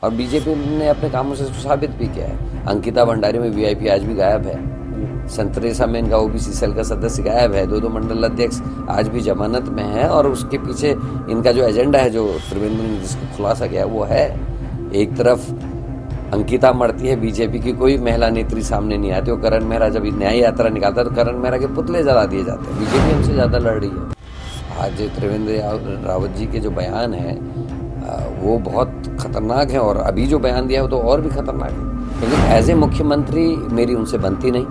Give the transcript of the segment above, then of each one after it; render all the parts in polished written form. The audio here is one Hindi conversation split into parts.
और बीजेपी ने अपने कामों से साबित भी किया है। अंकिता भंडारी में वीआईपी आज भी गायब है। संतरेसा में इनका ओबीसी सेल का सदस्य गायब है। दो मंडल अध्यक्ष आज भी जमानत में है और उसके पीछे इनका जो एजेंडा है, जो त्रिवेंद्र ने जिसको खुलासा किया, वो है एक तरफ अंकिता मरती है, बीजेपी की कोई महिला नेत्री सामने नहीं आती। वो करण मेहरा जब न्याय यात्रा निकालता है तो करण मेहरा के पुतले जला दिए जाते हैं। बीजेपी हमसे ज्यादा लड़ रही है। आज त्रिवेंद्र रावत जी के जो बयान है वो बहुत खतरनाक है, और अभी जो बयान दिया है वो तो और भी खतरनाक है। लेकिन एज ए मुख्यमंत्री मेरी उनसे बनती नहीं,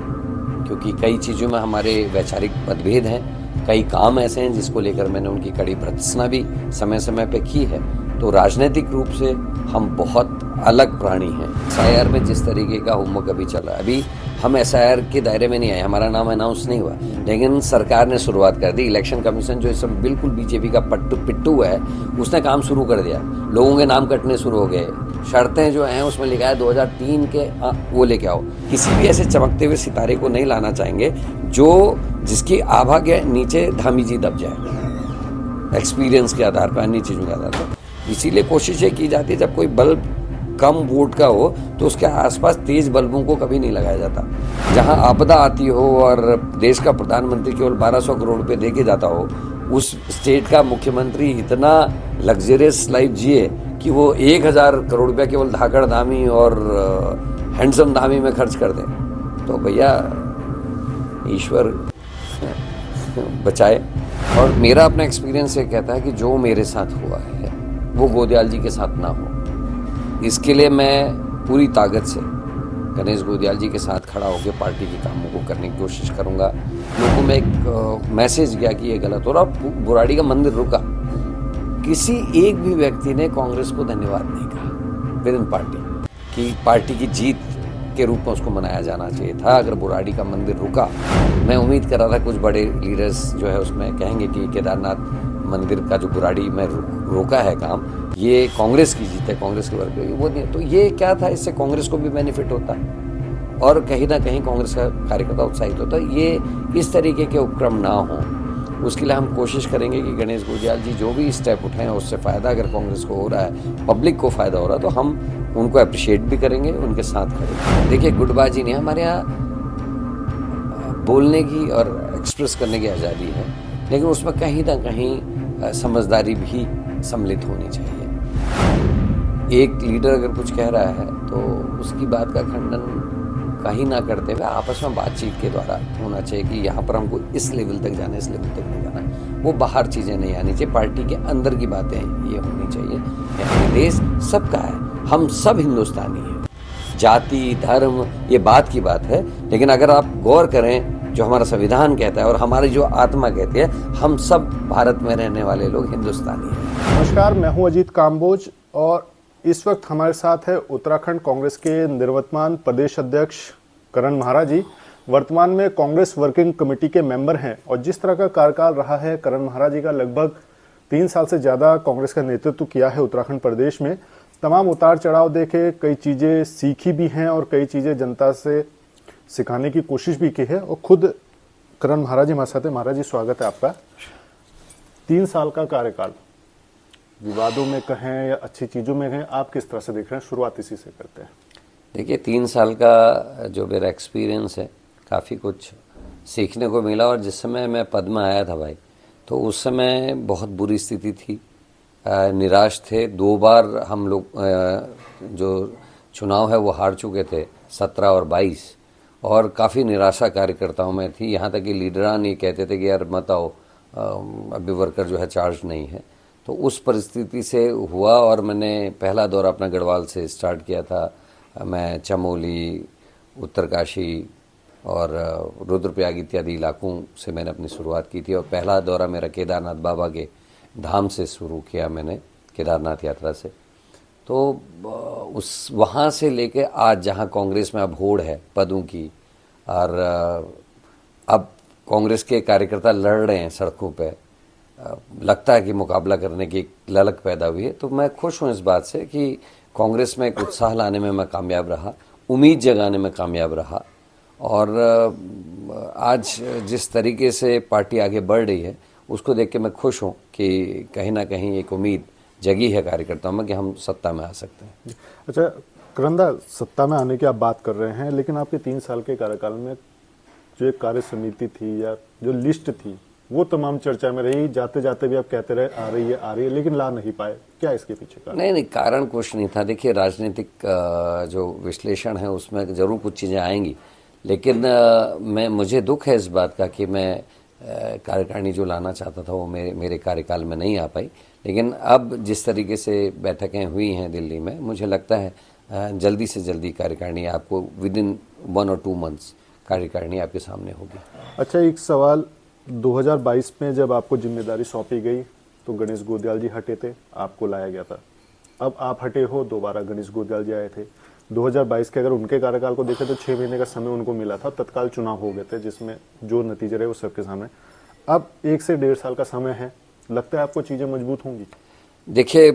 क्योंकि कई चीज़ों में हमारे वैचारिक मतभेद हैं। कई काम ऐसे हैं जिसको लेकर मैंने उनकी कड़ी भर्त्सना भी समय समय पे की है। तो राजनीतिक रूप से हम बहुत अलग प्राणी हैं। एसआईआर में जिस तरीके का होमवर्क अभी चल रहा है, अभी हम एसआईआर के दायरे में नहीं आए, हमारा नाम अनाउंस नहीं हुआ, लेकिन सरकार ने शुरुआत कर दी। इलेक्शन कमीशन जो इस समय बिल्कुल बीजेपी का पिट्टू है, उसने काम शुरू कर दिया। लोगों के नाम कटने शुरू हो गए। शर्तें जो हैं उसमें लिखा है 2003 के वो लेके आओ। किसी भी ऐसे चमकते हुए सितारे को नहीं लाना चाहेंगे जिसकी आभा के नीचे धामी जी दब जाए, एक्सपीरियंस के आधार पर, अन्य चीज़ों के आधार पर। इसीलिए कोशिश ये की जाती है जब कोई बल्ब कम वोट का हो तो उसके आसपास तेज बल्बों को कभी नहीं लगाया जाता। जहां आपदा आती हो और देश का प्रधानमंत्री केवल 1200 करोड़ रुपए दे के जाता हो, उस स्टेट का मुख्यमंत्री इतना लग्जरियस लाइफ जिए कि वो 1000 करोड़ रुपया केवल धाकड़ धामी और हैंडसम धामी में खर्च कर दें, तो भैया ईश्वर बचाए। और मेरा अपना एक्सपीरियंस ये कहता है कि जो मेरे साथ हुआ है वो गोदयाल जी के साथ ना हो। इसके लिए मैं पूरी ताकत से गणेश गोदयाल जी के साथ खड़ा होकर पार्टी के कामों को करने की कोशिश करूंगा। लोगों में एक मैसेज गया कि ये गलत हो रहा। बुराड़ी का मंदिर रुका, किसी एक भी व्यक्ति ने कांग्रेस को धन्यवाद नहीं कहा विद इन पार्टी, कि पार्टी की जीत के रूप में उसको मनाया जाना चाहिए था। अगर बुराड़ी का मंदिर रुका, मैं उम्मीद कर रहा था कुछ बड़े लीडर्स जो है उसमें कहेंगे कि केदारनाथ मंदिर का जो बुराड़ी में रोका है काम, ये कांग्रेस की जीत है, कांग्रेस के वर्ग, वो नहीं। तो ये क्या था, इससे कांग्रेस को भी बेनिफिट होता और कहीं ना कहीं कांग्रेस का कार्यकर्ता उत्साहित होता। ये इस तरीके के उपक्रम ना हो, उसके लिए हम कोशिश करेंगे कि गणेश गोदयाल जी जो भी स्टेप उठाएं उससे फ़ायदा अगर कांग्रेस को हो रहा है, पब्लिक को फ़ायदा हो रहा है, तो हम उनको अप्रिशिएट भी करेंगे, उनके साथ खड़े। देखिए, गुटबाजी नहीं, हमारे यहाँ बोलने की और एक्सप्रेस करने की आज़ादी है, लेकिन उसमें कहीं ना कहीं समझदारी भी सम्मिलित होनी चाहिए। एक लीडर अगर कुछ कह रहा है तो उसकी बात का खंडन कहीं ना करते हुए आपस में बातचीत के द्वारा होना चाहिए कि यहाँ पर हमको इस लेवल तक जाना, इस लेवल तक नहीं जाना। वो बाहर चीज़ें नहीं आनी चाहिए, पार्टी के अंदर की बातें ये होनी चाहिए। ये देश सबका है, हम सब हिंदुस्तानी हैं। जाति धर्म ये बात की बात है, लेकिन अगर आप गौर करें जो हमारा संविधान कहता है और हमारी जो आत्मा कहती है, हम सब भारत में रहने वाले लोग हिंदुस्तानी हैं। नमस्कार, मैं हूं अजीत काम्बोज और इस वक्त हमारे साथ है उत्तराखंड कांग्रेस के निवर्तमान प्रदेश अध्यक्ष करण महारा जी। वर्तमान में कांग्रेस वर्किंग कमेटी के मेंबर हैं और जिस तरह का कार्यकाल रहा है करण महारा जी का, लगभग 3 साल से ज्यादा कांग्रेस का नेतृत्व किया है उत्तराखंड प्रदेश में। तमाम उतार चढ़ाव देखे, कई चीजें सीखी भी हैं और कई चीजें जनता से सिखाने की कोशिश भी की है। और खुद करण महारा जी हमारे साथ है। महाराज जी, स्वागत है आपका। 3 साल का कार्यकाल, विवादों में कहें या अच्छी चीजों में कहें, आप किस तरह से देख रहे हैं? शुरुआत इसी से करते हैं। देखिए, 3 साल का जो मेरा एक्सपीरियंस है, काफ़ी कुछ सीखने को मिला। और जिस समय मैं पद में आया था भाई, तो उस समय बहुत बुरी स्थिति थी, निराश थे। 2 बार हम लोग जो चुनाव है वो हार चुके थे, 17 और 22, और काफ़ी निराशा कार्यकर्ताओं में थी। यहाँ तक कि लीडरान ये कहते थे कि यार मत आओ, अभी वर्कर जो है चार्ज नहीं है। तो उस परिस्थिति से हुआ और मैंने पहला दौरा अपना गढ़वाल से स्टार्ट किया था। मैं चमोली, उत्तरकाशी और रुद्रप्रयाग इत्यादि इलाकों से मैंने अपनी शुरुआत की थी। और पहला दौरा मेरा केदारनाथ बाबा के धाम से शुरू किया मैंने, केदारनाथ यात्रा से। तो उस वहाँ से लेके आज जहाँ कांग्रेस में अब होड़ है पदों की, और अब कांग्रेस के कार्यकर्ता लड़ रहे हैं सड़कों पे, लगता है कि मुकाबला करने की एक ललक पैदा हुई है। तो मैं खुश हूँ इस बात से कि कांग्रेस में एक उत्साह लाने में मैं कामयाब रहा, उम्मीद जगाने में कामयाब रहा। और आज जिस तरीके से पार्टी आगे बढ़ रही है उसको देख के मैं खुश हूँ कि कहीं ना कहीं एक उम्मीद जगी है कार्यकर्ताओं में कि हम सत्ता में आ सकते हैं। अच्छा करंदा, सत्ता में आने की आप बात कर रहे हैं, लेकिन आपके 3 साल के कार्यकाल में जो एक कार्य समिति थी या जो लिस्ट थी वो तमाम चर्चा में रही, जाते जाते भी आप कहते रहे आ रही है, लेकिन ला नहीं पाए। क्या इसके पीछे कारण? नहीं, कारण कुछ नहीं था। देखिए, राजनीतिक जो विश्लेषण है उसमें जरूर कुछ चीज़ें आएंगी, लेकिन मुझे दुख है इस बात का कि मैं कार्यकारिणी जो लाना चाहता था वो मेरे कार्यकाल में नहीं आ पाई। लेकिन अब जिस तरीके से बैठकें हुई हैं दिल्ली में, मुझे लगता है जल्दी से जल्दी कार्यकारिणी आपको विदिन 1 और 2 मंथ्स कार्यकारिणी आपके सामने होगी। अच्छा, एक सवाल, 2022 में जब आपको जिम्मेदारी सौंपी गई तो गणेश गोदियाल जी हटे थे, आपको लाया गया था। अब आप हटे हो, दोबारा गणेश गोदियाल जी आए थे। 2022 के अगर उनके कार्यकाल को देखें तो 6 महीने का समय उनको मिला था, तत्काल चुनाव हो गए थे जिसमें जो नतीजे रहे वो सबके सामने। अब 1 से 1.5 साल का समय है, लगता है आपको चीजें मजबूत होंगी? देखिए,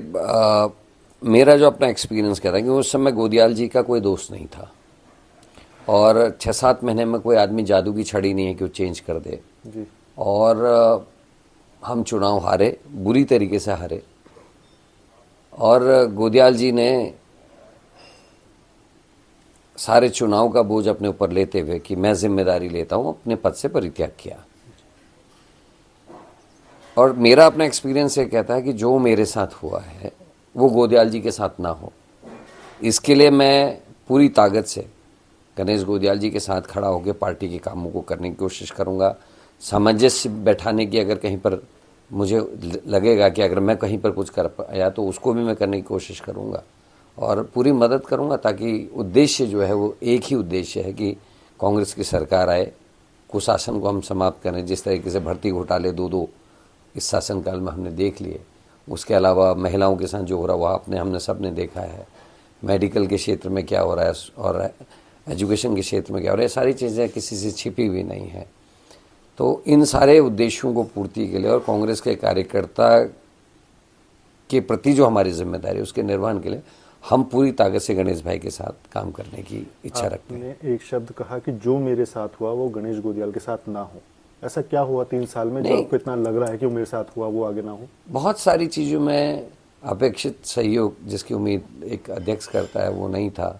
मेरा जो अपना एक्सपीरियंस कहता है कि उस समय गोदियाल जी का कोई दोस्त नहीं था, और 6-7 महीने में कोई आदमी जादू की छड़ी नहीं है कि वो चेंज कर दे जी। और हम चुनाव हारे, बुरी तरीके से हारे, और गोदियाल जी ने सारे चुनाव का बोझ अपने ऊपर लेते हुए कि मैं जिम्मेदारी लेता हूं, अपने पद से परित्याग किया। और मेरा अपना एक्सपीरियंस ये कहता है कि जो मेरे साथ हुआ है वो गोदियाल जी के साथ ना हो। इसके लिए मैं पूरी ताकत से गणेश गोदियाल जी के साथ खड़ा होकर पार्टी के कामों को करने की कोशिश करूंगा। सामंजस्य बैठाने की अगर कहीं पर मुझे लगेगा कि अगर मैं कहीं पर कुछ कर पाया तो उसको भी मैं करने की कोशिश करूंगा और पूरी मदद करूंगा, ताकि उद्देश्य जो है वो एक ही उद्देश्य है कि कांग्रेस की सरकार आए, कुशासन को हम समाप्त करें। जिस तरीके से भर्ती घोटाले 2 इस शासनकाल में हमने देख लिए, उसके अलावा महिलाओं के साथ जो हो रहा है हमने सब ने देखा है। मेडिकल के क्षेत्र में क्या हो रहा है और एजुकेशन के क्षेत्र में क्या हो रहा है, सारी चीज़ें किसी से छिपी हुई नहीं है। तो इन सारे उद्देश्यों को पूर्ति के लिए और कांग्रेस के कार्यकर्ता के प्रति जो हमारी जिम्मेदारी है उसके निर्वहन के लिए हम पूरी ताकत से गणेश भाई के साथ काम करने की इच्छा रखते हैं। आपने एक शब्द कहा कि जो मेरे साथ हुआ वो गणेश गोदियाल के साथ ना हो। ऐसा क्या हुआ 3 साल में जो आपको इतना लग रहा है कि वो मेरे साथ हुआ वो आगे ना हो? बहुत सारी चीज़ों में अपेक्षित सहयोग जिसकी उम्मीद एक अध्यक्ष करता है वो नहीं था।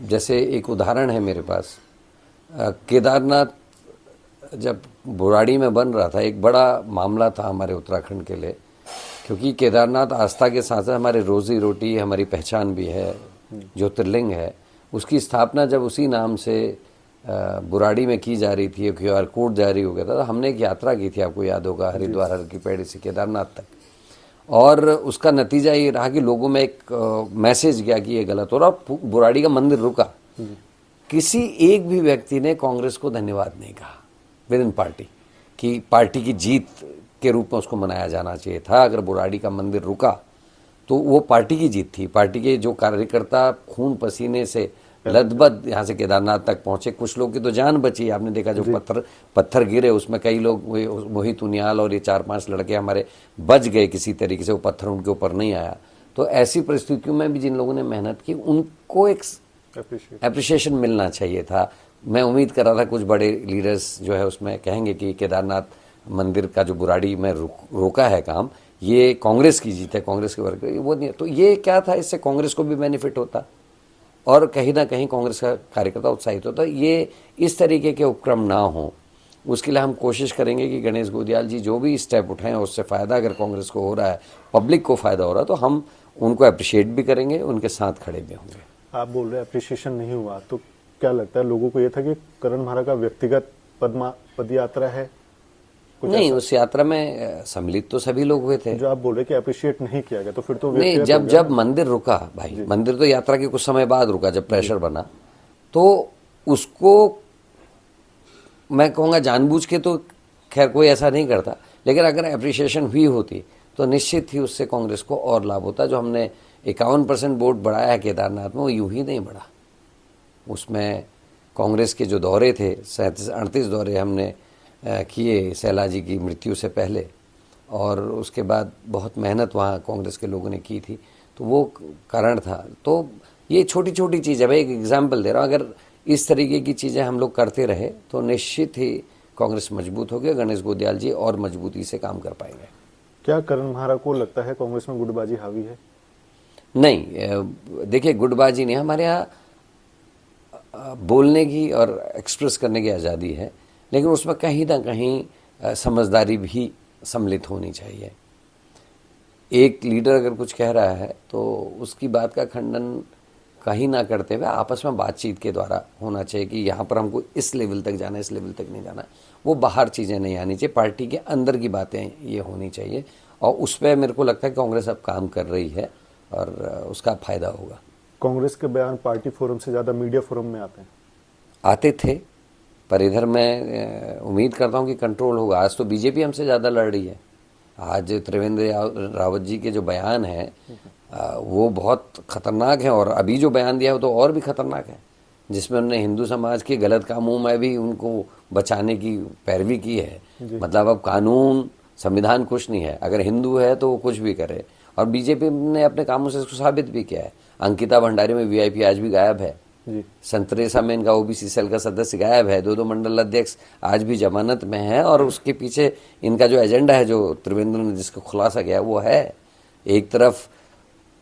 जैसे एक उदाहरण है मेरे पास, केदारनाथ जब बुराड़ी में बन रहा था, एक बड़ा मामला था हमारे उत्तराखंड के लिए, क्योंकि केदारनाथ आस्था के साथ साथ हमारे रोजी रोटी, हमारी पहचान भी है, ज्योतिर्लिंग है। उसकी स्थापना जब उसी नाम से बुराड़ी में की जा रही थी, QR कोड जारी हो गया था, तो हमने एक यात्रा की थी, आपको याद होगा, हरिद्वार हर की पैड़ी से केदारनाथ तक, और उसका नतीजा ये रहा कि लोगों में एक मैसेज गया कि ये गलत हो रहा, बुराड़ी का मंदिर रुका। किसी एक भी व्यक्ति ने कांग्रेस को धन्यवाद नहीं कहा विद इन पार्टी कि पार्टी की जीत के रूप में उसको मनाया जाना चाहिए था। अगर बुराड़ी का मंदिर रुका तो वो पार्टी की जीत थी। पार्टी के जो कार्यकर्ता खून पसीने से लदबद यहाँ से केदारनाथ तक पहुंचे, कुछ लोग की तो जान बची। आपने देखा जो पत्थर गिरे उसमें कई लोग, मोहित उनियाल और ये 4-5 लड़के हमारे बच गए किसी तरीके से, वो पत्थर उनके ऊपर नहीं आया। तो ऐसी परिस्थितियों में भी जिन लोगों ने मेहनत की उनको एक एप्रिसिएशन मिलना चाहिए था। मैं उम्मीद कर रहा था कुछ बड़े लीडर्स जो है उसमें कहेंगे कि केदारनाथ मंदिर का जो बुराड़ी में रोका है काम, ये कांग्रेस की जीत है, कांग्रेस के वर्ग, वो नहीं। तो ये क्या था, इससे कांग्रेस को भी बेनिफिट होता और कहीं ना कहीं कांग्रेस का कार्यकर्ता उत्साहित होता। ये इस तरीके के उपक्रम ना हो, उसके लिए हम कोशिश करेंगे कि गणेश गोदियाल जी जो भी स्टेप उठाएं उससे फ़ायदा अगर कांग्रेस को हो रहा है, पब्लिक को फ़ायदा हो रहा है, तो हम उनको अप्रिशिएट भी करेंगे, उनके साथ खड़े भी होंगे। आप बोल रहे हैं अप्रिशिएशन नहीं हुआ, तो क्या लगता है लोगों को ये था कि करण म्हारा का व्यक्तिगत पद यात्रा है? नहीं, उस यात्रा में सम्मिलित तो सभी लोग हुए थे। जो आप बोल रहे कि अप्रिशिएट नहीं किया गया, तो फिर तो नहीं, जब मंदिर रुका भाई, मंदिर तो यात्रा के कुछ समय बाद रुका, जब प्रेशर बना, तो उसको मैं कहूँगा जानबूझ के तो खैर कोई ऐसा नहीं करता, लेकिन अगर अप्रिशिएशन हुई होती तो निश्चित ही उससे कांग्रेस को और लाभ होता। जो हमने 51% वोट बढ़ाया है केदारनाथ में, वो यूं ही नहीं बढ़ा। उसमें कांग्रेस के जो दौरे थे, 37-38 दौरे हमने किए शैला जी की मृत्यु से पहले, और उसके बाद बहुत मेहनत वहाँ कांग्रेस के लोगों ने की थी, तो वो कारण था। तो ये छोटी छोटी चीज़ है भाई, एक एग्जाम्पल दे रहा हूँ। अगर इस तरीके की चीज़ें हम लोग करते रहे तो निश्चित ही कांग्रेस मजबूत होगी, गणेश गोदियाल जी और मजबूती से काम कर पाएंगे। क्या करण महारा को लगता है कांग्रेस में गुटबाजी हावी है? नहीं, देखिए गुटबाजी नहीं, हमारे यहाँ बोलने की और एक्सप्रेस करने की आज़ादी है, लेकिन उसमें कहीं ना कहीं समझदारी भी सम्मिलित होनी चाहिए। एक लीडर अगर कुछ कह रहा है तो उसकी बात का खंडन कहीं ना करते हुए आपस में बातचीत के द्वारा होना चाहिए कि यहाँ पर हमको इस लेवल तक जाना है, इस लेवल तक नहीं जाना। वो बाहर चीज़ें नहीं आनी चाहिए, पार्टी के अंदर की बातें ये होनी चाहिए, और उस पर मेरे को लगता है कि कांग्रेस अब काम कर रही है और उसका फायदा होगा। कांग्रेस के बयान पार्टी फोरम से ज़्यादा मीडिया फोरम में आते हैं। आते थे, पर इधर मैं उम्मीद करता हूँ कि कंट्रोल होगा। आज तो बीजेपी हमसे ज़्यादा लड़ रही है। आज त्रिवेंद्र रावत जी के जो बयान हैं वो बहुत खतरनाक है, और अभी जो बयान दिया है वो तो और भी खतरनाक है, जिसमें उन्होंने हिंदू समाज के गलत कामों में भी उनको बचाने की पैरवी की है। मतलब अब कानून संविधान कुछ नहीं है, अगर हिंदू है तो वो कुछ भी करे, और बीजेपी ने अपने कामों से इसको साबित भी किया है। अंकिता भंडारी में वीआईपी आज भी गायब है, संतरेसा में इनका ओबीसी सेल का सदस्य गायब है, दो मंडल अध्यक्ष आज भी जमानत में है, और उसके पीछे इनका जो एजेंडा है, जो त्रिवेंद्र ने जिसका खुलासा किया वो है। एक तरफ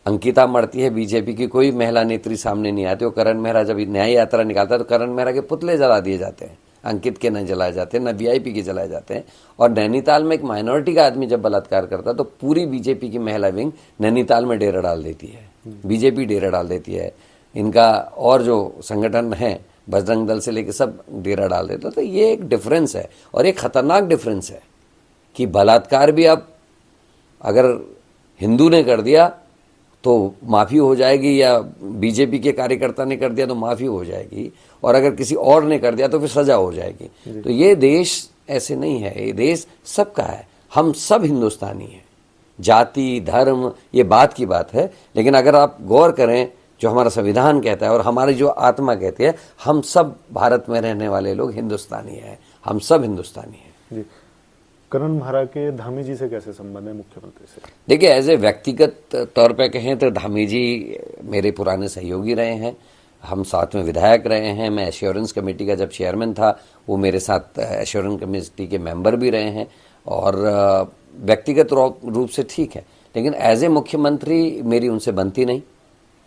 अंकिता मरती है, बीजेपी की कोई महिला नेत्री सामने नहीं आती, वो करण मेहरा जब न्याय यात्रा निकालता है तो करण मेहरा के पुतले जला दिए जाते हैं, अंकित के न जलाए जाते हैं, न वीआईपी के जलाए जाते हैं। और नैनीताल में एक माइनॉरिटी का आदमी जब बलात्कार करता है तो पूरी बीजेपी की महिला विंग नैनीताल में डेरा डाल देती है, बीजेपी डेरा डाल देती है, इनका और जो संगठन है बजरंग दल से लेकर सब डेरा डाल देते। तो ये एक डिफरेंस है, और एक खतरनाक डिफरेंस है कि बलात्कार भी अब अगर हिंदू ने कर दिया तो माफ़ी हो जाएगी, या बीजेपी के कार्यकर्ता ने कर दिया तो माफ़ी हो जाएगी, और अगर किसी और ने कर दिया तो फिर सजा हो जाएगी। तो ये देश ऐसे नहीं है, ये देश सबका है, हम सब हिंदुस्तानी हैं। जाति धर्म ये बात की बात है, लेकिन अगर आप गौर करें जो हमारा संविधान कहता है और हमारी जो आत्मा कहती है, हम सब भारत में रहने वाले लोग हिंदुस्तानी हैं, हम सब हिंदुस्तानी हैं। जी, करण महारा के धामी जी से कैसे संबंध है मुख्यमंत्री से? देखिए, एज ए व्यक्तिगत तौर पे कहें तो धामी जी मेरे पुराने सहयोगी रहे हैं, हम साथ में विधायक रहे हैं। मैं एश्योरेंस कमेटी का जब चेयरमैन था, वो मेरे साथ एश्योरेंस कमेटी के मेंबर भी रहे हैं, और व्यक्तिगत रूप से ठीक है, लेकिन एज ए मुख्यमंत्री मेरी उनसे बनती नहीं,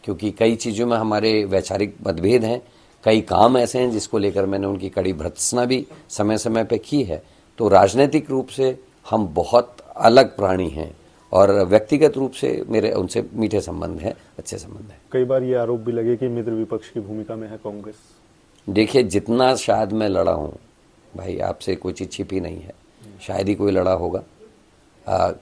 क्योंकि कई चीज़ों में हमारे वैचारिक मतभेद हैं, कई काम ऐसे हैं जिसको लेकर मैंने उनकी कड़ी भर्त्सना भी समय समय पे की है। तो राजनीतिक रूप से हम बहुत अलग प्राणी हैं, और व्यक्तिगत रूप से मेरे उनसे मीठे संबंध हैं, अच्छे संबंध हैं। कई बार ये आरोप भी लगे कि मित्र विपक्ष की भूमिका में है कांग्रेस। देखिए, जितना शायद मैं लड़ा हूँ भाई, आपसे कोई चीज़ छिपी नहीं है, शायद ही कोई लड़ा होगा।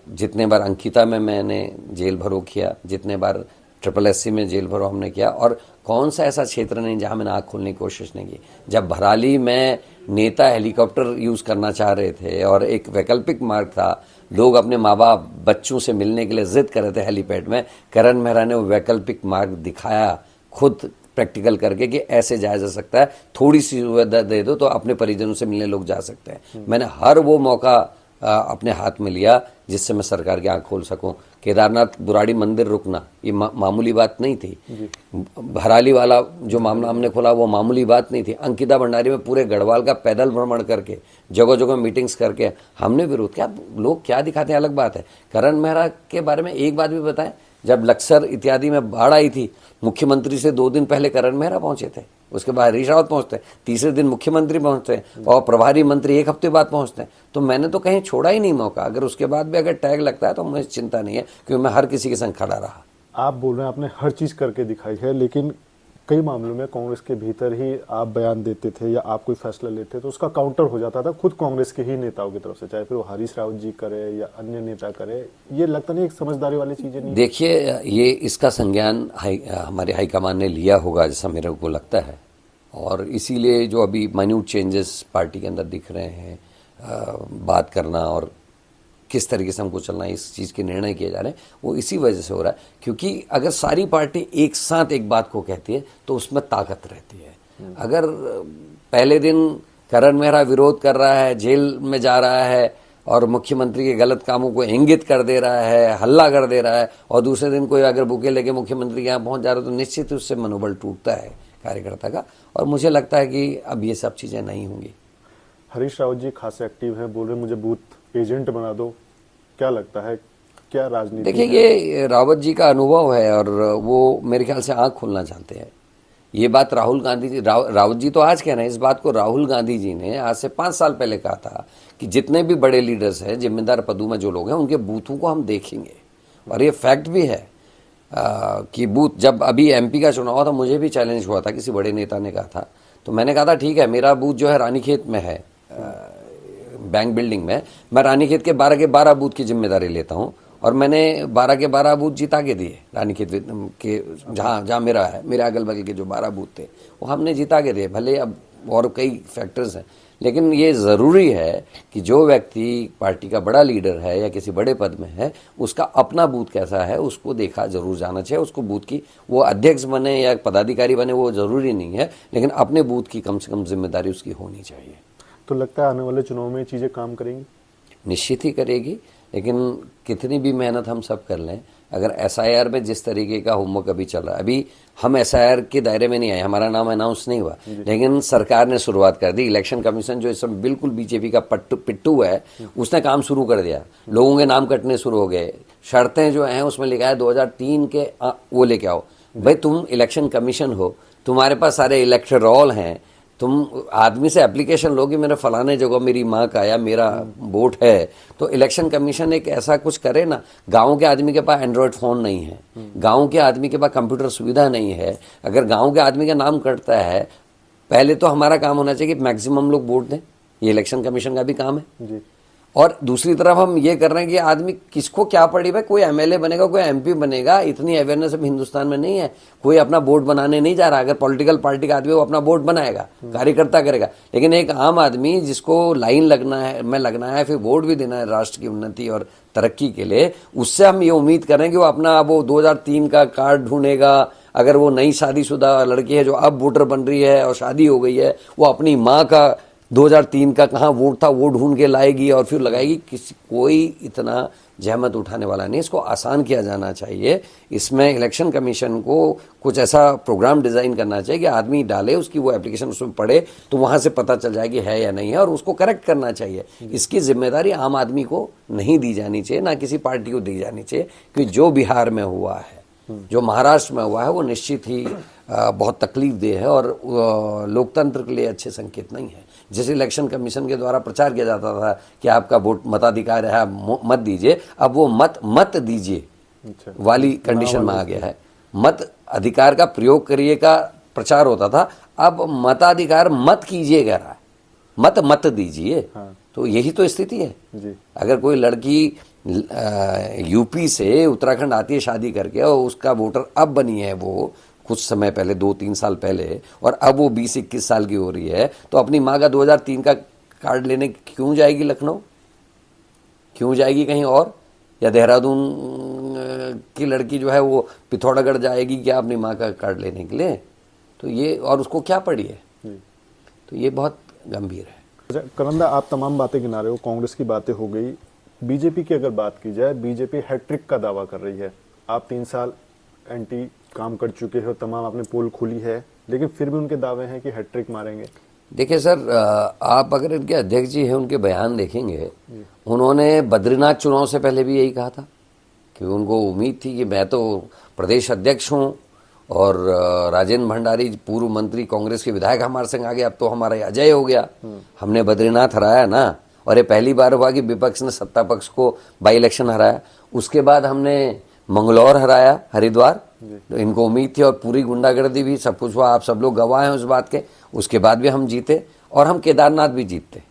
जितने बार अंकिता में मैंने जेल भरो किया, जितने बार SSC में जेल भरो हमने किया, और कौन सा ऐसा क्षेत्र नहीं जहां मैंने आँख खोलने की कोशिश नहीं की। जब भराली में नेता हेलीकॉप्टर यूज़ करना चाह रहे थे और एक वैकल्पिक मार्ग था, लोग अपने माँ बाप बच्चों से मिलने के लिए जिद कर रहे थे हेलीपैड में, करण मेहरा ने वो वैकल्पिक मार्ग दिखाया, खुद प्रैक्टिकल करके कि ऐसे जाया जा सकता है, थोड़ी सी सुविधा दे दो तो अपने परिजनों से मिलने लोग जा सकते हैं। मैंने हर वो मौका अपने हाथ में लिया जिससे मैं सरकार की आँख खोल सकूं। केदारनाथ बुराड़ी मंदिर रुकना ये मामूली बात नहीं थी, भराली वाला जो मामला हमने खोला वो मामूली बात नहीं थी। अंकिता भंडारी में पूरे गढ़वाल का पैदल भ्रमण करके, जगह जगह मीटिंग्स करके हमने विरोध किया। लोग क्या दिखाते हैं अलग बात है। करण मेहरा के बारे में एक बात भी बताएं, जब लक्सर इत्यादि में बाढ़ आई थी, मुख्यमंत्री से 2 दिन पहले करण मेहरा पहुंचे थे, उसके बाद हरीश रावत पहुंचते, तीसरे दिन मुख्यमंत्री पहुंचते, और प्रभारी मंत्री 1 हफ्ते बाद पहुंचते हैं। तो मैंने तो कहीं छोड़ा ही नहीं मौका। अगर उसके बाद भी अगर टैग लगता है तो मुझे चिंता नहीं है, क्योंकि मैं हर किसी के संग खड़ा रहा। आप बोल रहे हैं आपने हर चीज करके दिखाई है, लेकिन कई मामलों में कांग्रेस के भीतर ही आप बयान देते थे या आप कोई फैसला लेते तो उसका काउंटर हो जाता था खुद कांग्रेस के ही नेताओं की तरफ से, चाहे फिर वो हरीश रावत जी करे या अन्य नेता करे। ये लगता नहीं एक समझदारी वाली चीजें नहीं? देखिए, ये इसका संज्ञान हमारे हाईकमान ने लिया होगा जैसा मेरे को लगता है, और इसीलिए जो अभी माइन्यूट चेंजेस पार्टी के अंदर दिख रहे हैं, बात करना और किस तरीके से हमको चलना है, इस चीज़ के निर्णय किए जा रहे हैं, वो इसी वजह से हो रहा है। क्योंकि अगर सारी पार्टी एक साथ एक बात को कहती है तो उसमें ताकत रहती है। अगर पहले दिन करण मेहरा विरोध कर रहा है, जेल में जा रहा है और मुख्यमंत्री के गलत कामों को इंगित कर दे रहा है, हल्ला कर दे रहा है, और दूसरे दिन कोई अगर बुके लेके मुख्यमंत्री के यहाँ पहुँच जा रहा है, तो निश्चित उससे मनोबल टूटता है कार्यकर्ता का। और मुझे लगता है कि अब ये सब चीज़ें नहीं होंगी। हरीश रावत जी खासे एक्टिव हैं, बोल रहे मुझे बूथ एजेंट बना दो, क्या लगता है, क्या राजनीति देखिए, है? ये रावत जी का अनुभव है और वो मेरे ख्याल से आंख खोलना चाहते हैं। ये बात राहुल गांधी जी, रावत जी तो आज कह रहे हैं, इस बात को राहुल गांधी जी ने आज से 5 साल पहले कहा था कि जितने भी बड़े लीडर्स हैं, जिम्मेदार पदों में जो लोग हैं, उनके बूथों को हम देखेंगे। और ये फैक्ट भी है कि बूथ, जब अभी एमपी का चुनाव हुआ था, मुझे भी चैलेंज हुआ था, किसी बड़े नेता ने कहा था, तो मैंने कहा था ठीक है, मेरा बूथ जो है रानीखेत में है, बैंक बिल्डिंग में, मैं रानीखेत के 12 के 12 बूथ की जिम्मेदारी लेता हूँ और मैंने 12 के 12 बूथ जिता के दिए। रानीखेत के जहाँ जहाँ मेरा है, मेरे अगल बगल के जो 12 बूथ थे वो हमने जिता के दिए। भले अब और कई फैक्टर्स हैं, लेकिन ये ज़रूरी है कि जो व्यक्ति पार्टी का बड़ा लीडर है या किसी बड़े पद में है, उसका अपना बूथ कैसा है उसको देखा जरूर जाना चाहिए। उसको बूथ की, वो अध्यक्ष बने या पदाधिकारी बने वो ज़रूरी नहीं है, लेकिन अपने बूथ की कम से कम जिम्मेदारी उसकी होनी चाहिए। तो लगता है आने वाले चुनाव में ये चीजें काम करेंगी? निश्चित ही करेगी, लेकिन कितनी भी मेहनत हम सब कर लें, अगर एसआईआर में जिस तरीके का होमवर्क अभी चल रहा है, अभी हम एसआईआर के दायरे में नहीं आए, हमारा नाम अनाउंस नहीं हुआ, लेकिन सरकार ने शुरुआत कर दी। इलेक्शन कमीशन जो इस समय बिल्कुल बीजेपी का पिट्टू है, उसने काम शुरू कर दिया। लोगों के नाम कटने शुरू हो गए। शर्तें जो हैं उसमें लिखा है 2003 के वो लेके आओ। भाई, तुम इलेक्शन कमीशन हो, तुम्हारे पास सारे इलेक्टोरल हैं, तुम आदमी से एप्लीकेशन लो कि मेरे फलाने जगह मेरी माँ का या मेरा वोट है, तो इलेक्शन कमीशन एक ऐसा कुछ करे ना। गांव के आदमी के पास एंड्रॉयड फोन नहीं है, गांव के आदमी के पास कंप्यूटर सुविधा नहीं है। अगर गांव के आदमी का नाम कटता है, पहले तो हमारा काम होना चाहिए कि मैक्सिमम लोग वोट दें। ये इलेक्शन कमीशन का भी काम है जी। और दूसरी तरफ हम ये कर रहे हैं कि आदमी किसको क्या पड़ी, भाई कोई एमएलए बनेगा, कोई एमपी बनेगा, इतनी अवेयरनेस अब हिंदुस्तान में नहीं है। कोई अपना वोट बनाने नहीं जा रहा। अगर पॉलिटिकल पार्टी का आदमी वो अपना वोट बनाएगा, कार्यकर्ता करेगा, लेकिन एक आम आदमी जिसको लाइन लगना है, फिर वोट भी देना है राष्ट्र की उन्नति और तरक्की के लिए, उससे हम ये उम्मीद कर रहे हैं कि वो अपना वो 2003 का कार्ड ढूंढेगा। अगर वो नई शादीशुदा लड़की है जो अब वोटर बन रही है और शादी हो गई है, वो अपनी माँ का 2003 का कहाँ वोट था वो ढूंढ के लाएगी और फिर लगाएगी। कोई इतना जहमत उठाने वाला नहीं। इसको आसान किया जाना चाहिए। इसमें इलेक्शन कमीशन को कुछ ऐसा प्रोग्राम डिजाइन करना चाहिए कि आदमी डाले, उसकी वो एप्लीकेशन उसमें पढ़े तो वहां से पता चल जाए कि है या नहीं है, और उसको करेक्ट करना चाहिए। इसकी जिम्मेदारी आम आदमी को नहीं दी जानी चाहिए, ना किसी पार्टी को दी जानी चाहिए। क्योंकि जो बिहार में हुआ है, जो महाराष्ट्र में हुआ है, वो निश्चित ही बहुत तकलीफ देह है और लोकतंत्र के लिए अच्छे संकेत नहीं है। जैसे इलेक्शन कमीशन के द्वारा प्रचार किया जाता था कि आपका वोट मताधिकार है, आप मत दीजिए, अब वो मत दीजिए वाली कंडीशन में आ गया है। मत अधिकार का प्रयोग करिए का प्रचार होता था, अब मताधिकार मत कीजिए कह रहा है, मत दीजिए। तो यही तो स्थिति है जी। अगर कोई लड़की यूपी से उत्तराखंड आती है शादी करके और उसका वोटर अब बनी है वो कुछ समय पहले, 2-3 साल पहले, और अब वो 20-21 साल की हो रही है, तो अपनी माँ का 2003 का कार्ड लेने क्यों जाएगी लखनऊ? क्यों जाएगी कहीं और? या देहरादून की लड़की जो है वो पिथौरागढ़ जाएगी क्या अपनी माँ का कार्ड लेने के लिए? तो ये, और उसको क्या पड़ी है? तो ये बहुत गंभीर है। अच्छा करंदा, आप तमाम बातें गिना रहे हो, कांग्रेस की बातें हो गई, बीजेपी की अगर बात की जाए, बीजेपी हैट्रिक का दावा कर रही है। आप 3 साल एंटी काम कर चुके हो, तमाम आपने पोल खोली है, लेकिन फिर भी उनके दावे हैं कि हैट्रिक मारेंगे। देखिए सर, आप अगर इनके अध्यक्ष जी हैं, उनके बयान देखेंगे, उन्होंने बद्रीनाथ चुनाव से पहले भी यही कहा था कि उनको उम्मीद थी कि मैं तो प्रदेश अध्यक्ष हूं और राजेंद्र भंडारी पूर्व मंत्री कांग्रेस के विधायक हमारे संग आ गए, अब तो हमारा अजय हो गया, हमने बद्रीनाथ हराया ना। और ये पहली बार हुआ कि विपक्ष ने सत्ता पक्ष को बाई इलेक्शन हराया। उसके बाद हमने मंगलौर हराया, हरिद्वार, तो इनको उम्मीद थी, और पूरी गुंडागर्दी भी, सब कुछ हुआ, आप सब लोग गवाह हैं उस बात के। उसके बाद भी हम जीते और हम केदारनाथ भी जीतते।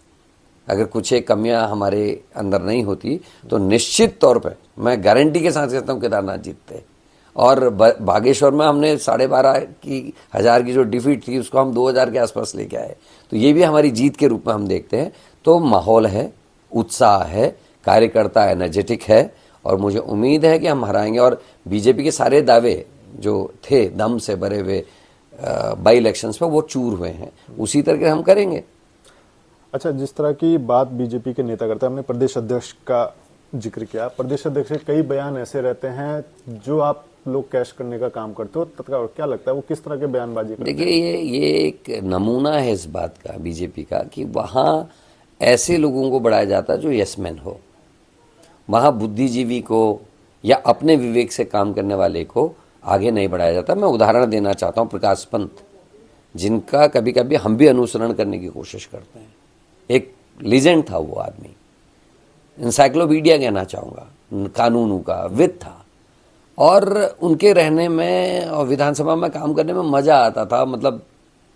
अगर कुछ एक कमियां हमारे अंदर नहीं होती तो निश्चित तौर पे मैं गारंटी के साथ कहता हूँ केदारनाथ जीतते। और बागेश्वर में हमने 12,500 की जो डिफीट थी उसको हम 2,000 के आसपास लेके आए, तो ये भी हमारी जीत के रूप में हम देखते हैं। तो माहौल है, उत्साह है, कार्यकर्ता एनर्जेटिक है और मुझे उम्मीद है कि हम हराएंगे। और बीजेपी के सारे दावे जो थे दम से भरे हुए बाई इलेक्शंस में, वो चूर हुए हैं, उसी तरह के हम करेंगे। अच्छा, जिस तरह की बात बीजेपी के नेता करते हैं, हमने प्रदेश अध्यक्ष का जिक्र किया, प्रदेश अध्यक्ष के कई बयान ऐसे रहते हैं जो आप लोग कैश करने का काम करते हो, तत्काल क्या लगता है वो किस तरह के बयानबाजी करते हैं? देखिए, ये एक नमूना है इस बात का बीजेपी का कि वहाँ ऐसे लोगों को बढ़ाया जाता है जो यसमैन हो, वहाँ बुद्धिजीवी को या अपने विवेक से काम करने वाले को आगे नहीं बढ़ाया जाता। मैं उदाहरण देना चाहता हूँ प्रकाश पंत, जिनका कभी कभी हम भी अनुसरण करने की कोशिश करते हैं। एक लीजेंड था वो आदमी, इंसाइक्लोपीडिया कहना चाहूँगा, कानूनों का विद था, और उनके रहने में और विधानसभा में काम करने में मज़ा आता था। मतलब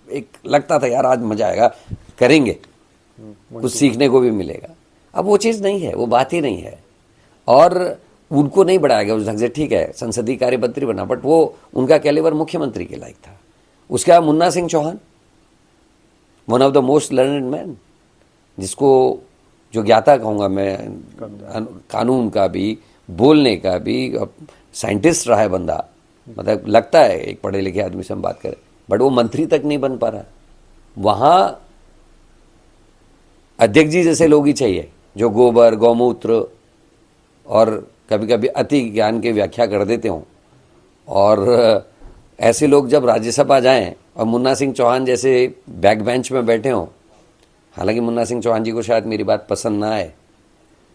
एक लगता था यार आज मज़ा आएगा, करेंगे, कुछ सीखने को भी मिलेगा। अब वो चीज़ नहीं है, वो बात ही नहीं है, और उनको नहीं बढ़ाया गया उस ढंग से। ठीक है, संसदीय कार्य मंत्री बना, बट वो उनका कैलिबर मुख्यमंत्री के लायक था। उसके बाद Munna Singh Chauhan, one of the most learned man, जिसको जो ज्ञाता कहूँगा मैं, कानून का भी, बोलने का भी, साइंटिस्ट रहा है बंदा। मतलब लगता है एक पढ़े लिखे आदमी से हम बात करें, बट वो मंत्री तक नहीं बन पा रहा। वहाँ अध्यक्ष जी जैसे लोग ही चाहिए जो गोबर, गौमूत्र और कभी कभी अति ज्ञान की व्याख्या कर देते हों। और ऐसे लोग जब राज्यसभा जाएं और मुन्ना सिंह चौहान जैसे बैक बेंच में बैठे हों, हालांकि मुन्ना सिंह चौहान जी को शायद मेरी बात पसंद ना आए,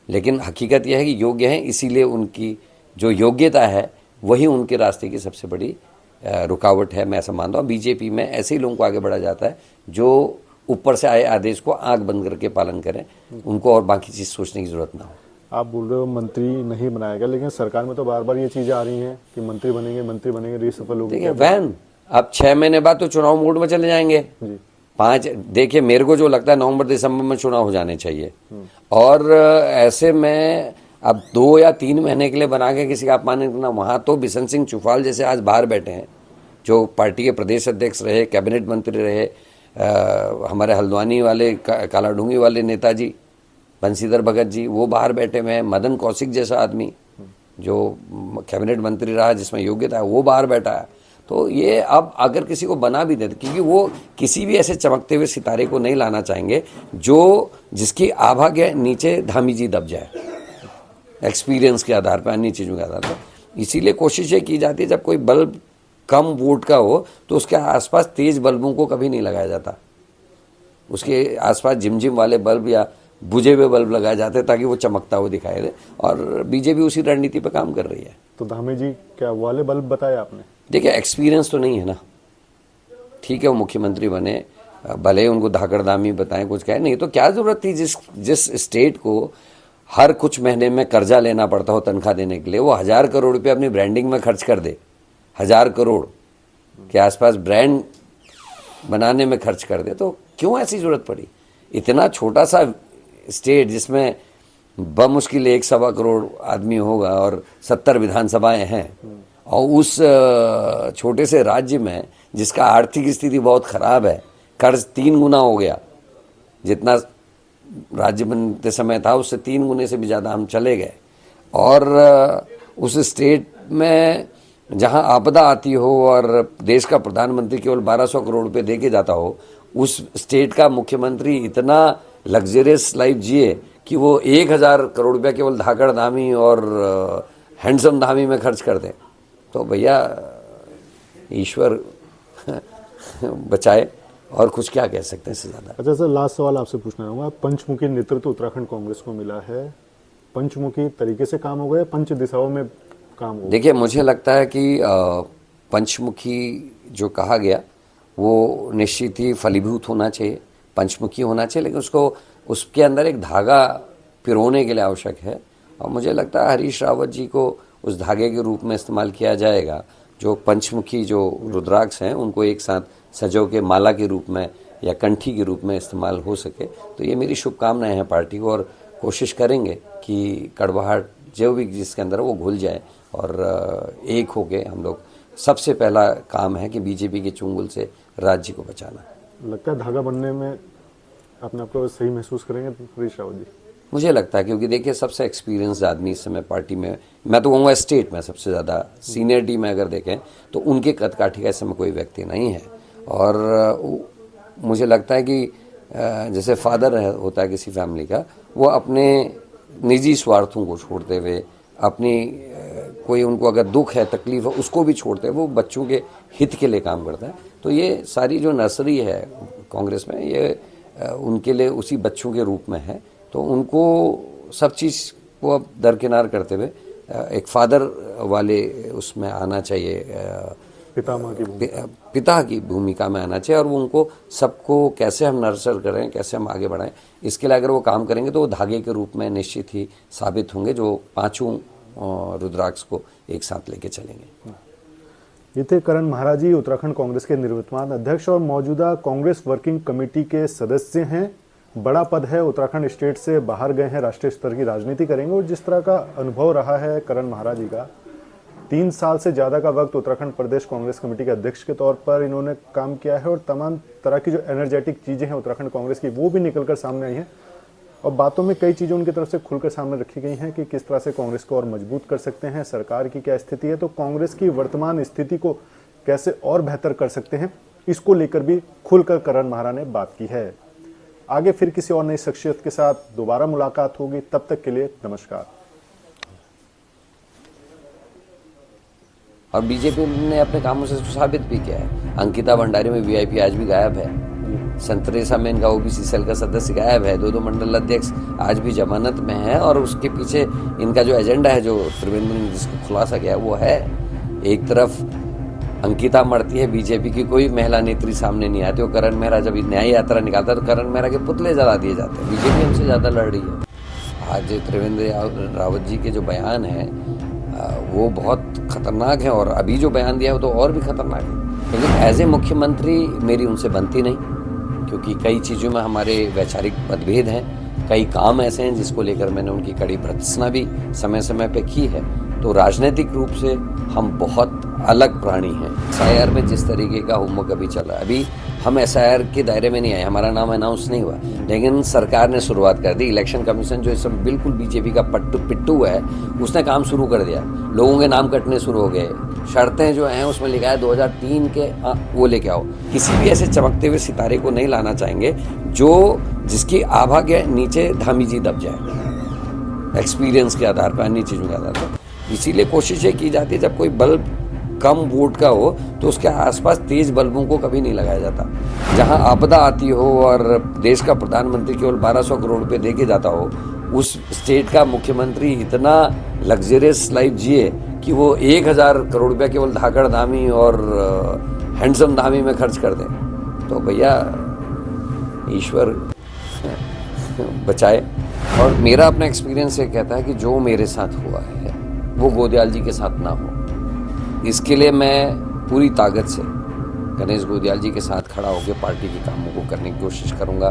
लेकिन हकीकत यह है कि योग्य हैं, इसीलिए उनकी जो योग्यता है वही उनके रास्ते की सबसे बड़ी रुकावट है। मैं ऐसा मानता हूँ बीजेपी में ऐसे ही लोगों को आगे बढ़ा जाता है जो ऊपर से आए आदेश को आंख बंद करके पालन करें, उनको और बाकी चीज़ सोचने की जरूरत ना हो। आप बोल रहे हो मंत्री नहीं बनाया गया, लेकिन सरकार में तो बार बार ये चीजें आ रही हैं कि मंत्री बनेंगे, रीसफल होगी। देखिए वैन, अब 6 महीने बाद तो चुनाव मोड में चले जाएंगे जी। 5, देखिए मेरे को जो लगता है नवंबर दिसंबर में चुनाव हो जाने चाहिए, और ऐसे में अब 2 या 3 महीने के लिए बना के किसी का अपमान करना। वहाँ तो बिशन सिंह चुफाल जैसे आज बाहर बैठे हैं, जो पार्टी के प्रदेश अध्यक्ष रहे, कैबिनेट मंत्री रहे, हमारे हल्द्वानी वाले कालाडूंगी वाले नेताजी बंशीधर भगत जी, वो बाहर बैठे हुए हैं। मदन कौशिक जैसा आदमी जो कैबिनेट मंत्री रहा, जिसमें योग्यता है, वो बाहर बैठा है। तो ये अब अगर किसी को बना भी देते, क्योंकि वो किसी भी ऐसे चमकते हुए सितारे को नहीं लाना चाहेंगे जो जिसकी आभा के नीचे धामी जी दब जाए, एक्सपीरियंस के आधार पर, अन्य चीज़ों के आधार पर। इसीलिए कोशिश ये की जाती है जब कोई बल्ब कम वोट का हो तो उसके आसपास तेज बल्बों को कभी नहीं लगाया जाता, उसके आसपास झिमझिम वाले बल्ब या बुझे हुए बल्ब लगाए जाते हैं ताकि वो चमकता हुआ दिखाई दे, और बीजेपी उसी रणनीति पर काम कर रही है। तो धामी जी क्या वाले बल्ब बताया आपने? देखिए एक्सपीरियंस तो नहीं है ना, ठीक है वो मुख्यमंत्री बने, भले उनको धाकड़दामी बताएं, कुछ कहें, नहीं तो क्या जरूरत थी जिस स्टेट को हर कुछ महीने में कर्जा लेना पड़ता हो तनख्वाह देने के लिए, वो 1000 करोड़ रुपये अपनी ब्रांडिंग में खर्च कर दे, 1000 करोड़ के आसपास ब्रांड बनाने में खर्च कर दे, तो क्यों ऐसी जरूरत पड़ी? इतना छोटा सा स्टेट जिसमें बमुश्किल 1-1.25 करोड़ आदमी होगा और 70 विधानसभाएं हैं, और उस छोटे से राज्य में जिसका आर्थिक स्थिति बहुत खराब है, कर्ज 3 गुना हो गया, जितना राज्य बनते समय था उससे 3 गुने से भी ज़्यादा हम चले गए। और उस स्टेट में जहां आपदा आती हो और देश का प्रधानमंत्री केवल 1200 करोड़ रुपए दे के जाता हो, उस स्टेट का मुख्यमंत्री इतना लग्जरियस लाइफ जिए कि वो 1000 करोड़ रुपया केवल धाकड़ धामी और हैंडसम धामी में खर्च कर दें, तो भैया ईश्वर बचाए, और कुछ क्या कह सकते हैं इससे ज़्यादा। अच्छा सर, लास्ट सवाल आपसे पूछना चाहूँगा, पंचमुखी नेतृत्व उत्तराखंड कांग्रेस को मिला है, पंचमुखी तरीके से काम हो गया, पंच दिशाओं में काम हो? देखिए मुझे लगता है कि पंचमुखी जो कहा गया वो निश्चित ही फलीभूत होना चाहिए, पंचमुखी होना चाहिए, लेकिन उसको उसके अंदर एक धागा पिरोने के लिए आवश्यक है, और मुझे लगता है हरीश रावत जी को उस धागे के रूप में इस्तेमाल किया जाएगा। जो पंचमुखी जो रुद्राक्ष हैं उनको एक साथ सजो के माला के रूप में या कंठी के रूप में इस्तेमाल हो सके, तो ये मेरी शुभकामनाएं हैं पार्टी को, और कोशिश करेंगे कि कड़वाहट जो भी जिसके अंदर वो घुल जाए और एक हो गए हम लोग। सबसे पहला काम है कि बीजेपी के चुंगल से राज्य को बचाना। लगता है धागा बनने में अपने आप को सही महसूस करेंगे हरीश रावत जी? मुझे लगता है, क्योंकि देखिए सबसे एक्सपीरियंस्ड आदमी इस समय पार्टी में, मैं तो कहूँगा स्टेट में सबसे ज़्यादा सीनियरिटी में अगर देखें तो उनके कद काठी का इस समय कोई व्यक्ति नहीं है। और मुझे लगता है कि जैसे फादर होता है किसी फैमिली का, वो अपने निजी स्वार्थों को छोड़ते हुए, अपनी कोई उनको अगर दुख है, तकलीफ है, उसको भी छोड़ते हुए वो बच्चों के हित के लिए काम करता है। तो ये सारी जो नर्सरी है कांग्रेस में, ये उनके लिए उसी बच्चों के रूप में है, तो उनको सब चीज़ सबको अब दरकिनार करते हुए एक फादर वाले उसमें आना चाहिए, पिता की भूमिका में आना चाहिए, और वो उनको सबको कैसे हम नर्सर करें, कैसे हम आगे बढ़ाएं, इसके लिए अगर वो काम करेंगे तो वो धागे के रूप में निश्चित ही साबित होंगे, जो पांचों रुद्राक्ष को एक साथ लेके चलेंगे। ये थे करण महाराज जी, उत्तराखंड कांग्रेस के निवर्तमान अध्यक्ष और मौजूदा कांग्रेस वर्किंग कमेटी के सदस्य हैं। बड़ा पद है, उत्तराखंड स्टेट से बाहर गए हैं, राष्ट्रीय स्तर की राजनीति करेंगे। और जिस तरह का अनुभव रहा है करण महाराज जी का, 3 साल से ज्यादा का वक्त उत्तराखंड प्रदेश कांग्रेस कमेटी के अध्यक्ष के तौर पर इन्होंने काम किया है, और तमाम तरह की जो एनर्जेटिक चीजें हैं उत्तराखंड कांग्रेस की, वो भी निकलकर सामने आई हैं। और बातों में कई चीजें उनकी तरफ से खुलकर सामने रखी गई हैं कि किस तरह से कांग्रेस को और मजबूत कर सकते हैं, सरकार की क्या स्थिति है, तो कांग्रेस की वर्तमान स्थिति को कैसे और बेहतर कर सकते हैं, इसको लेकर भी खुलकर करण महाराज ने बात की है। आगे फिर किसी और नई शख्सियत के साथ दोबारा मुलाकात होगी, तब तक के लिए नमस्कार। और बीजेपी ने अपने कामों से साबित भी किया है। अंकिता भंडारी में वीआईपी आज भी गायब है, संत तेरेसा में इनका ओबीसी सेल का सदस्य गायब है, 2 मंडल अध्यक्ष आज भी जमानत में है, और उसके पीछे इनका जो एजेंडा है, जो त्रिवेंद्र ने जिसको खुलासा किया, वो है एक तरफ अंकिता मरती है, बीजेपी की कोई महिला नेत्री सामने नहीं आती, वो करण मेहरा जब न्याय यात्रा निकालता है तो करण मेहरा के पुतले जला दिए जाते हैं। बीजेपी हमसे ज्यादा लड़ रही है। आज त्रिवेंद्र रावत जी के जो बयान है वो बहुत खतरनाक है, और अभी जो बयान दिया है वो तो और भी खतरनाक है। लेकिन एज ए मुख्यमंत्री मेरी उनसे बनती नहीं, क्योंकि कई चीज़ों में हमारे वैचारिक मतभेद हैं, कई काम ऐसे हैं जिसको लेकर मैंने उनकी कड़ी भर्त्सना भी समय समय पे की है। तो राजनीतिक रूप से हम बहुत अलग प्राणी हैं। एसआईआर में जिस तरीके का हुम्मक अभी चल रहा है, अभी हम एसआईआर के दायरे में नहीं आए, हमारा नाम अनाउंस नहीं हुआ, लेकिन सरकार ने शुरुआत कर दी। इलेक्शन कमीशन जो इस समय बिल्कुल बीजेपी का पिट्टू है, उसने काम शुरू कर दिया, लोगों के नाम कटने शुरू हो गए। शर्तें जो हैं उसमें लिखा है 2003 के वो लेके आओ। किसी भी ऐसे चमकते हुए सितारे को नहीं लाना चाहेंगे जिसकी आभा के नीचे धामी जी दब जाए, एक्सपीरियंस के आधार पर, अन्य चीज़ों के आधार पर। इसीलिए कोशिश ये की जाती है जब कोई बल्ब कम वोट का हो तो उसके आसपास तेज बल्बों को कभी नहीं लगाया जाता। जहां आपदा आती हो और देश का प्रधानमंत्री केवल 1200 करोड़ रुपए दे के जाता हो, उस स्टेट का मुख्यमंत्री इतना लग्जरियस लाइफ जिए कि वो 1000 करोड़ रुपया केवल धाकड़ धामी और हैंडसम धामी में खर्च कर दें, तो भैया ईश्वर बचाए। और मेरा अपना एक्सपीरियंस ये कहता है कि जो मेरे साथ हुआ है वो गोदयाल जी के साथ ना हो। इसके लिए मैं पूरी ताकत से गणेश गोदयाल जी के साथ खड़ा होकर पार्टी के कामों को करने की कोशिश करूंगा।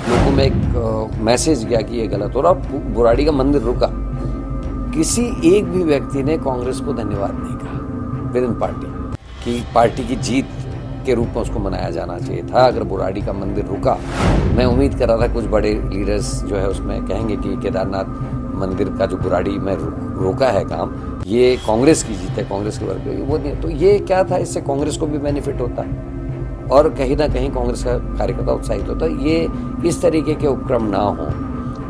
लोगों में एक मैसेज गया कि ये गलत हो रहा, बुराड़ी का मंदिर रुका। किसी एक भी व्यक्ति ने कांग्रेस को धन्यवाद नहीं कहा विद इन पार्टी कि पार्टी की जीत के रूप में उसको मनाया जाना चाहिए था। अगर बुराड़ी का मंदिर रुका, मैं उम्मीद कर रहा था कुछ बड़े लीडर्स जो है उसमें कहेंगे कि केदारनाथ मंदिर का जो बुराड़ी में रोका है काम, ये कांग्रेस की जीत है, कांग्रेस के वर्ग की वो नहीं। तो ये क्या था, इससे कांग्रेस को भी बेनिफिट होता और कहीं ना कहीं कांग्रेस का कार्यकर्ता उत्साहित होता। ये इस तरीके के उपक्रम ना हो,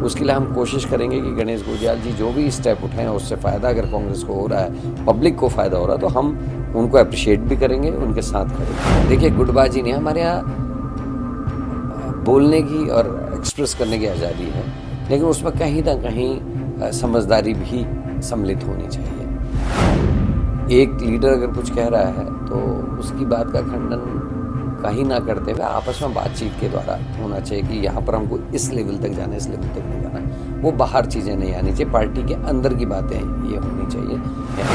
उसके लिए हम कोशिश करेंगे कि गणेश गोदयाल जी जो भी स्टेप उठाएं उससे फ़ायदा अगर कांग्रेस को हो रहा है, पब्लिक को फ़ायदा हो रहा है, तो हम उनको अप्रिशिएट भी करेंगे, उनके साथ खड़े। देखिए, गुटबाजी नहीं, हमारे यहाँ बोलने की और एक्सप्रेस करने की आज़ादी है, लेकिन उसमें कहीं ना कहीं समझदारी भी सम्मिलित होनी चाहिए। एक लीडर अगर कुछ कह रहा है तो उसकी बात का खंडन कहीं ना करते हुए आपस में बातचीत के द्वारा होना चाहिए कि यहाँ पर हमको इस लेवल तक जाना, इस लेवल तक नहीं जाना। वो बाहर चीज़ें नहीं आनी चाहिए, पार्टी के अंदर की बातें ये होनी चाहिए।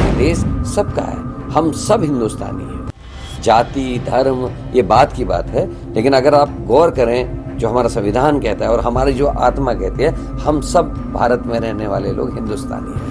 ये देश सबका है, हम सब हिंदुस्तानी हैं। जाति धर्म ये बात की बात है, लेकिन अगर आप गौर करें जो हमारा संविधान कहता है और हमारी जो आत्मा कहती है, हम सब भारत में रहने वाले लोग हिंदुस्तानी हैं।